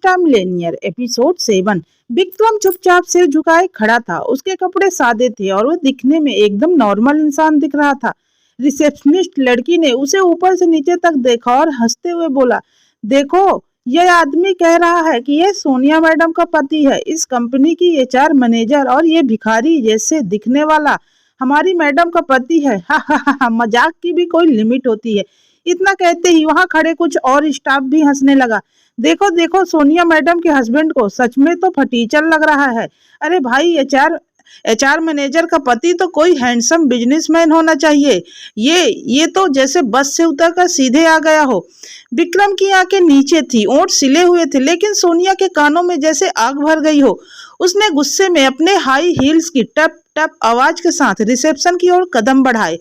The Millionaire episode 7। Vikram चुपचाप सिर झुकाए खड़ा था। उसके कपड़े सादे थे और वो दिखने में एकदम नॉर्मल इंसान दिख रहा था। रिसेप्शनिस्ट लड़की ने उसे ऊपर से नीचे तक देखा और हंसते हुए बोला, देखो यह आदमी कह रहा है कि यह सोनिया मैडम का पति है, इस कंपनी की एचआर मैनेजर, और ये भिखारी जैसे दिखने वाला हमारी मैडम का पति है। हा हा हा, मजाक की भी कोई लिमिट होती है। इतना कहते ही वहां खड़े कुछ और स्टाफ भी हंसने लगा। देखो देखो सोनिया मैडम के हस्बैंड को, सच में तो फटीचर लग रहा है। अरे भाई, एचआर मैनेजर का पति तो कोई हैंडसम बिजनेसमैन होना चाहिए। ये तो जैसे बस से उतरकर सीधे आ गया हो। विक्रम की आंखें नीचे थी, ओंठ सिले हुए थे, लेकिन सोनिया के कानों में जैसे आग भर गई हो। उसने गुस्से में अपने हाई हील्स की टप टप आवाज के साथ रिसेप्शन की ओर कदम बढ़ाए।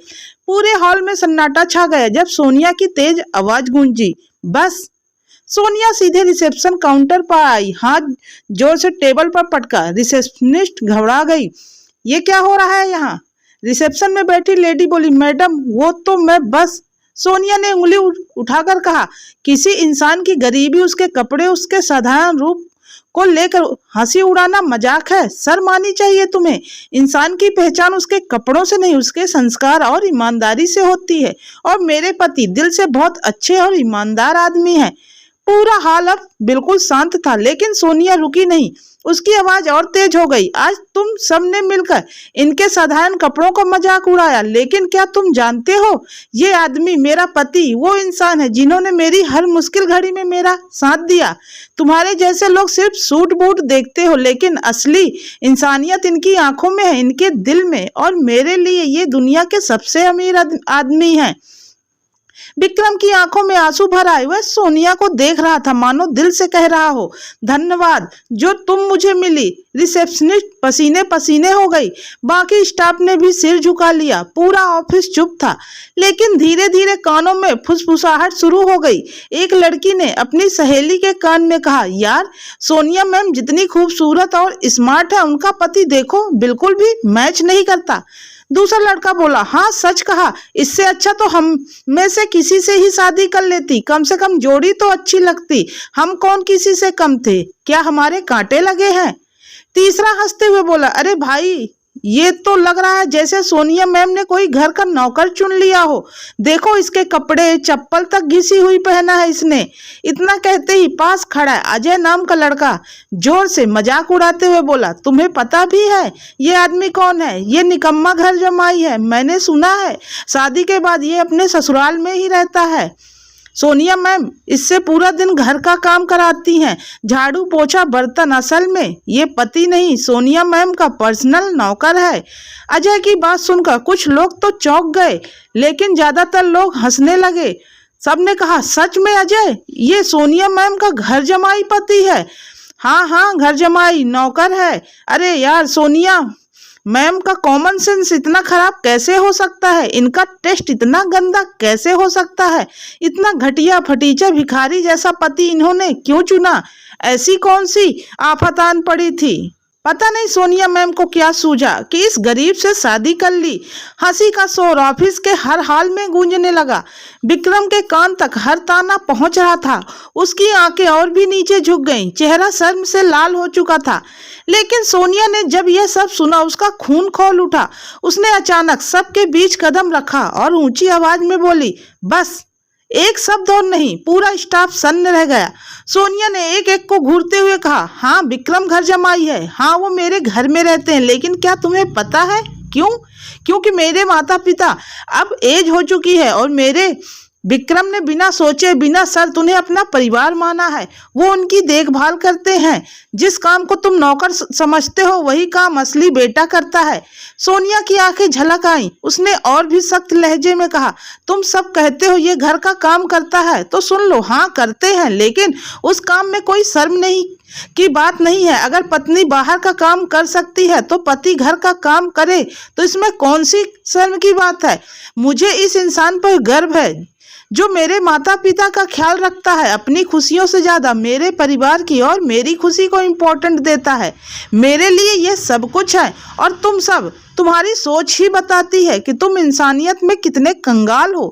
पूरे हॉल में सन्नाटा छा गया जब सोनिया की तेज आवाज गूंजी, बस। सोनिया सीधे रिसेप्शन काउंटर पर आई, हाथ जोर से टेबल पर पटका। रिसेप्शनिस्ट घबरा गई। ये क्या हो रहा है यहाँ? रिसेप्शन में बैठी लेडी बोली, मैडम वो तो मैं बस। सोनिया ने उंगली उठाकर कहा, किसी इंसान की गरीबी, उसके कपड़े, उसके साधारण रूप को लेकर हंसी उड़ाना मजाक है। शर्म आनी चाहिए तुम्हें। इंसान की पहचान उसके कपड़ों से नहीं, उसके संस्कार और ईमानदारी से होती है। और मेरे पति दिल से बहुत अच्छे और ईमानदार आदमी हैं। पूरा हाल अब बिल्कुल शांत था, लेकिन सोनिया रुकी नहीं। उसकी आवाज और तेज हो गई, आज तुम सबने मिलकर इनके साधारण कपड़ों को मजाक उड़ाया, लेकिन क्या तुम जानते हो, ये आदमी, मेरा पति, वो इंसान है जिन्होंने मेरी हर मुश्किल घड़ी में मेरा साथ दिया। तुम्हारे जैसे लोग सिर्फ सूट बूट देखते हो, लेकिन असली इंसानियत इनकी आंखों में है, इनके दिल में। और मेरे लिए ये दुनिया के सबसे अमीर आदमी है। विक्रम की आंखों में आंसू भर आए। वह सोनिया को देख रहा था, मानो दिल से कह रहा हो, धन्यवाद जो तुम मुझे मिली। रिसेप्शनिस्ट पसीने पसीने हो गई। बाकी स्टाफ ने भी सिर झुका लिया। पूरा ऑफिस चुप था, लेकिन धीरे धीरे कानों में फुसफुसाहट शुरू हो गई। एक लड़की ने अपनी सहेली के कान में कहा, यार सोनिया मैम जितनी खूबसूरत और स्मार्ट है, उनका पति देखो बिल्कुल भी मैच नहीं करता। दूसरा लड़का बोला, हाँ सच कहा, इससे अच्छा तो हम में से किसी से ही शादी कर लेती, कम से कम जोड़ी तो अच्छी लगती। हम कौन किसी से कम थे? क्या हमारे कांटे लगे हैं? तीसरा हंसते हुए बोला, अरे भाई ये तो लग रहा है जैसे सोनिया मैम ने कोई घर का नौकर चुन लिया हो। देखो इसके कपड़े, चप्पल तक घिसी हुई पहना है इसने। इतना कहते ही पास खड़ा है अजय नाम का लड़का जोर से मजाक उड़ाते हुए बोला, तुम्हें पता भी है ये आदमी कौन है? ये निकम्मा घर जमाई है। मैंने सुना है शादी के बाद ये अपने ससुराल में ही रहता है। सोनिया मैम इससे पूरा दिन घर का काम कराती हैं, झाड़ू पोछा बर्तन। असल में ये पति नहीं, सोनिया मैम का पर्सनल नौकर है। अजय की बात सुनकर कुछ लोग तो चौंक गए, लेकिन ज्यादातर लोग हंसने लगे। सबने कहा, सच में अजय ये सोनिया मैम का घर जमाई पति है? हाँ हाँ, घर जमाई नौकर है। अरे यार, सोनिया मैम का कॉमन सेंस इतना खराब कैसे हो सकता है? इनका टेस्ट इतना गंदा कैसे हो सकता है? इतना घटिया फटीचा भिखारी जैसा पति इन्होंने क्यों चुना? ऐसी कौन सी आफत आन पड़ी थी? पता नहीं सोनिया मैम को क्या सूझा कि इस गरीब से शादी कर ली। हंसी का शोर ऑफिस के हर हाल में गूंजने लगा। विक्रम के कान तक हर ताना पहुंच रहा था। उसकी आंखें और भी नीचे झुक गईं, चेहरा शर्म से लाल हो चुका था। लेकिन सोनिया ने जब यह सब सुना, उसका खून खौल उठा। उसने अचानक सबके बीच कदम रखा और ऊंची आवाज में बोली, बस। एक शब्द और नहीं, पूरा स्टाफ सन्न रह गया। सोनिया ने एक एक को घूरते हुए कहा, हाँ विक्रम घर जमाई है, हाँ वो मेरे घर में रहते हैं, लेकिन क्या तुम्हें पता है क्यों? क्योंकि मेरे माता पिता अब एज हो चुकी है और मेरे विक्रम ने बिना सोचे बिना शर्त उन्हें अपना परिवार माना है। वो उनकी देखभाल करते हैं। जिस काम को तुम नौकर समझते हो, वही काम असली बेटा करता है। सोनिया की आंखें झलक आईं। उसने और भी सख्त लहजे में कहा, तुम सब कहते हो ये घर का काम करता है, तो सुन लो, हाँ करते हैं, लेकिन उस काम में कोई शर्म नहीं की बात नहीं है। अगर पत्नी बाहर का काम कर सकती है तो पति घर का काम करे, तो इसमें कौन सी शर्म की बात है? मुझे इस इंसान पर गर्व है जो मेरे माता पिता का ख्याल रखता है, अपनी खुशियों से ज्यादा मेरे परिवार की और मेरी खुशी को इम्पोर्टेंट देता है। मेरे लिए ये सब कुछ है। और तुम सब, तुम्हारी सोच ही बताती है कि तुम इंसानियत में कितने कंगाल हो।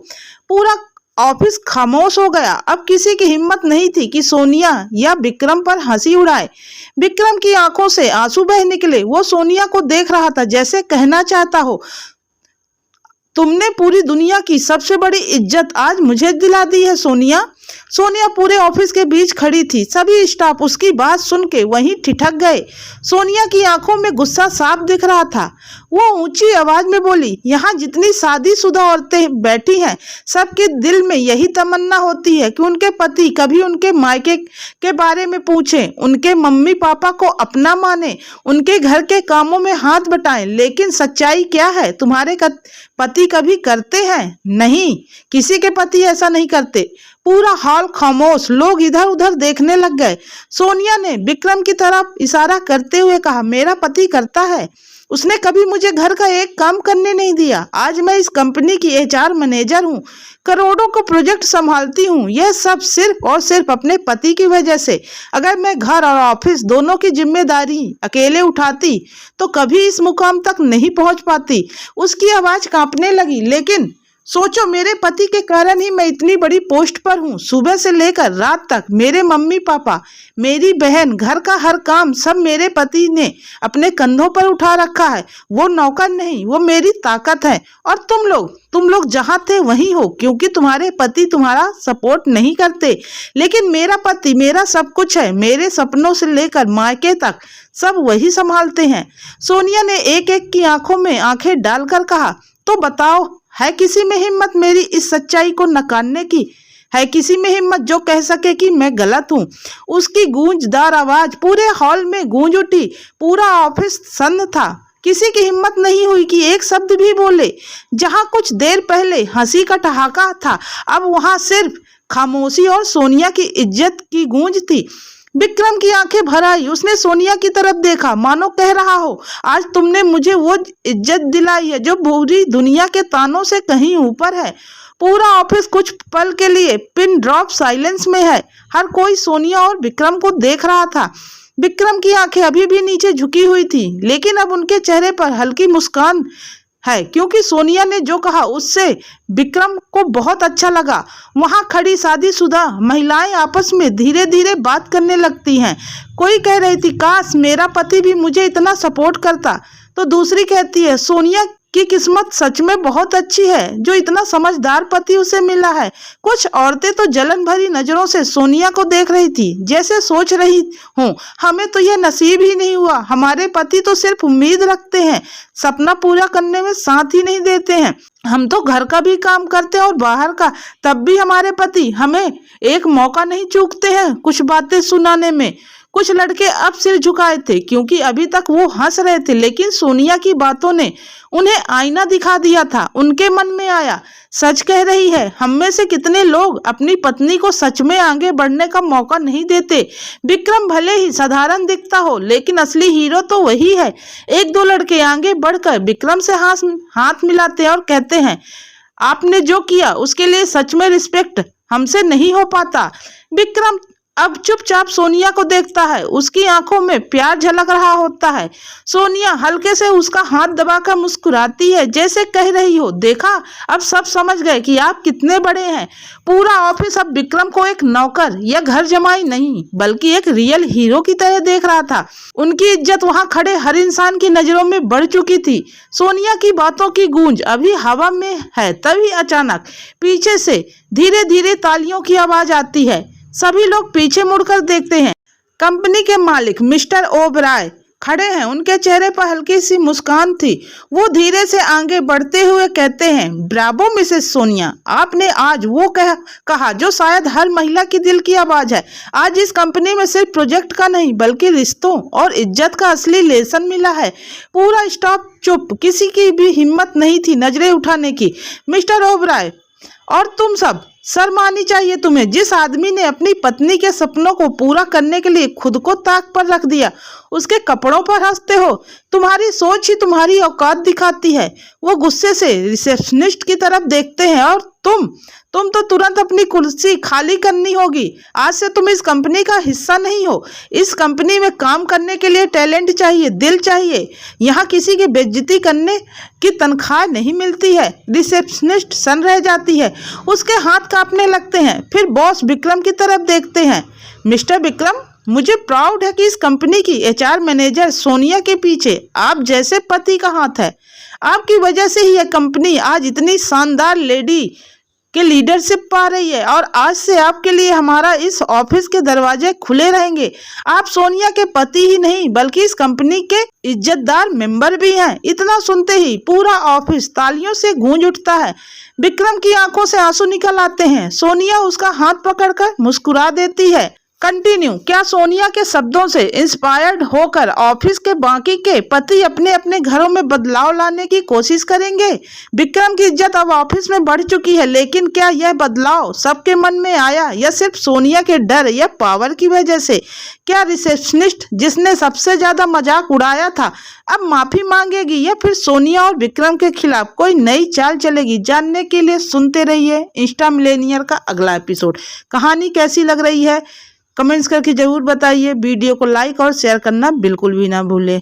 पूरा ऑफिस खामोश हो गया। अब किसी की हिम्मत नहीं थी कि सोनिया या विक्रम पर हंसी उड़ाए। विक्रम की आंखों से आंसू बह निकले। वो सोनिया को देख रहा था, जैसे कहना चाहता हो, तुमने पूरी दुनिया की सबसे बड़ी इज्जत आज मुझे दिला दी है सोनिया। सोनिया पूरे ऑफिस के बीच खड़ी थी। सभी स्टाफ उसकी बात सुन के वहीं ठिठक गए। सोनिया की आंखों में गुस्सा साफ दिख रहा था। वो ऊंची आवाज में बोली, यहाँ जितनी शादीशुदा औरतें बैठी हैं, सबके दिल में यही तमन्ना होती है कि उनके पति कभी उनके मायके के बारे में पूछें, उनके मम्मी पापा को अपना माने, उनके घर के कामों में हाथ बटाएं। लेकिन सच्चाई क्या है? तुम्हारे पति कभी करते हैं? नहीं, किसी के पति ऐसा नहीं करते। पूरा हॉल खामोश। लोग इधर उधर देखने लग गए। सोनिया ने विक्रम की तरफ इशारा करते हुए कहा, मेरा पति करता है। उसने कभी मुझे घर का एक काम करने नहीं दिया। आज मैं इस कंपनी की HR मैनेजर हूँ, करोड़ों को प्रोजेक्ट संभालती हूँ। यह सब सिर्फ और सिर्फ अपने पति की वजह से। अगर मैं घर और ऑफिस दोनों की जिम्मेदारी अकेले उठाती तो कभी इस मुकाम तक नहीं पहुँच पाती। उसकी आवाज कांपने लगी। लेकिन सोचो, मेरे पति के कारण ही मैं इतनी बड़ी पोस्ट पर हूँ। सुबह से लेकर रात तक मेरे मम्मी पापा, मेरी बहन, घर का हर काम सब मेरे पति ने अपने कंधों पर उठा रखा है। वो नौकर नहीं, वो मेरी ताकत है। और तुम लोग जहाँ थे वहीं हो, क्योंकि तुम्हारे पति तुम्हारा सपोर्ट नहीं करते। लेकिन मेरा पति मेरा सब कुछ है। मेरे सपनों से लेकर मायके तक सब वही संभालते हैं। सोनिया ने एक एक की आंखों में आंखें डालकर कहा, तो बताओ, है किसी में हिम्मत मेरी इस सच्चाई को नकारने की? है किसी में हिम्मत जो कह सके कि मैं गलत हूँ? उसकी गूंजदार आवाज पूरे हॉल में गूंज उठी। पूरा ऑफिस सन्न था। किसी की हिम्मत नहीं हुई कि एक शब्द भी बोले। जहां कुछ देर पहले हंसी का ठहाका था, अब वहां सिर्फ खामोशी और सोनिया की इज्जत की गूंज थी। विक्रम की आंखें भर आई। उसने सोनिया की तरफ देखा, मानो कह रहा हो, आज तुमने मुझे वो इज्जत दिलाई है जो पूरी दुनिया के तानों से कहीं ऊपर है। पूरा ऑफिस कुछ पल के लिए पिन ड्रॉप साइलेंस में है। हर कोई सोनिया और विक्रम को देख रहा था। विक्रम की आंखें अभी भी नीचे झुकी हुई थी, लेकिन अब उनके चेहरे पर हल्की मुस्कान है, क्योंकि सोनिया ने जो कहा उससे विक्रम को बहुत अच्छा लगा। वहां खड़ी शादीशुदा महिलाएं आपस में धीरे धीरे बात करने लगती हैं। कोई कह रही थी, काश मेरा पति भी मुझे इतना सपोर्ट करता। तो दूसरी कहती है, सोनिया की किस्मत सच में बहुत अच्छी है जो इतना समझदार पति उसे मिला है। कुछ औरतें तो जलन भरी नजरों से सोनिया को देख रही थी, जैसे सोच रही हूँ, हमें तो यह नसीब ही नहीं हुआ। हमारे पति तो सिर्फ उम्मीद रखते हैं, सपना पूरा करने में साथ ही नहीं देते हैं। हम तो घर का भी काम करते हैं और बाहर का, तब भी हमारे पति हमें एक मौका नहीं चूकते हैं कुछ बातें सुनाने में। कुछ लड़के अब सिर झुकाए थे, क्योंकि अभी तक वो हंस रहे थे, लेकिन सोनिया की बातों ने उन्हें आईना दिखा दिया था। उनके मन में आया, सच कह रही है। हम में से कितने लोग अपनी पत्नी को सच में आगे बढ़ने का मौका नहीं देते। विक्रम भले ही साधारण दिखता हो, लेकिन असली हीरो तो वही है। एक दो लड़के आगे बढ़कर विक्रम से हाथ मिलाते हैं और कहते हैं, आपने जो किया उसके लिए सच में रिस्पेक्ट हमसे नहीं हो पाता। विक्रम अब चुपचाप सोनिया को देखता है। उसकी आंखों में प्यार झलक रहा होता है। सोनिया हल्के से उसका हाथ दबाकर मुस्कुराती है, जैसे कह रही हो, देखा, अब सब समझ गए कि आप कितने बड़े हैं। पूरा ऑफिस अब विक्रम को एक नौकर या घर जमाई नहीं, बल्कि एक रियल हीरो की तरह देख रहा था। उनकी इज्जत वहां खड़े हर इंसान की नजरों में बढ़ चुकी थी। सोनिया की बातों की गूंज अभी हवा में है, तभी अचानक पीछे से धीरे धीरे तालियों की आवाज आती है। सभी लोग पीछे मुड़कर देखते हैं। कंपनी के मालिक मिस्टर ओबराय खड़े हैं। उनके चेहरे पर हल्की सी मुस्कान थी। वो धीरे से आगे बढ़ते हुए कहते हैं, ब्रावो मिसेस सोनिया, आपने आज वो कहा जो शायद हर महिला की दिल की आवाज है। आज इस कंपनी में सिर्फ प्रोजेक्ट का नहीं, बल्कि रिश्तों और इज्जत का असली लेसन मिला है। पूरा स्टाफ चुप, किसी की भी हिम्मत नहीं थी नजरें उठाने की। मिस्टर ओबराय, और तुम सब, शर्म आनी चाहिए तुम्हें। जिस आदमी ने अपनी पत्नी के सपनों को पूरा करने के लिए खुद को ताक पर रख दिया, उसके कपड़ों पर हंसते हो। तुम्हारी सोच ही तुम्हारी औकात दिखाती है। वो गुस्से से रिसेप्शनिस्ट की तरफ देखते हैं, और तुम तो तुरंत अपनी कुर्सी खाली करनी होगी। आज से तुम इस कंपनी का हिस्सा नहीं हो। इस कंपनी में काम करने के लिए टैलेंट चाहिए, दिल चाहिए। यहाँ किसी की बेइज्जती करने की तनख्वाह नहीं मिलती है। रिसेप्शनिस्ट सन रह जाती है, उसके हाथ कांपने लगते हैं। फिर बॉस विक्रम की तरफ देखते हैं। मिस्टर विक्रम, मुझे प्राउड है कि इस कंपनी की एचआर मैनेजर सोनिया के पीछे आप जैसे पति का हाथ है। आपकी वजह से ही यह कंपनी आज इतनी शानदार लेडी के लीडरशिप पा रही है और आज से आपके लिए हमारा इस ऑफिस के दरवाजे खुले रहेंगे। आप सोनिया के पति ही नहीं बल्कि इस कंपनी के इज्जतदार मेंबर भी हैं। इतना सुनते ही पूरा ऑफिस तालियों से गूंज उठता है। विक्रम की आंखों से आंसू निकल आते हैं। सोनिया उसका हाथ पकड़कर मुस्कुरा देती है। कंटिन्यू। क्या सोनिया के शब्दों से इंस्पायर्ड होकर ऑफिस के बाकी के पति अपने अपने घरों में बदलाव लाने की कोशिश करेंगे? विक्रम की इज्जत अब ऑफिस में बढ़ चुकी है, लेकिन क्या यह बदलाव सबके मन में आया या सिर्फ सोनिया के डर या पावर की वजह से? क्या रिसेप्शनिस्ट जिसने सबसे ज्यादा मजाक उड़ाया था अब माफी मांगेगी या फिर सोनिया और विक्रम के खिलाफ कोई नई चाल चलेगी? जानने के लिए सुनते रहिए इंस्टा मिलेनियर का अगला एपिसोड। कहानी कैसी लग रही है कमेंट्स करके जरूर बताइए। वीडियो को लाइक और शेयर करना बिल्कुल भी ना भूलें।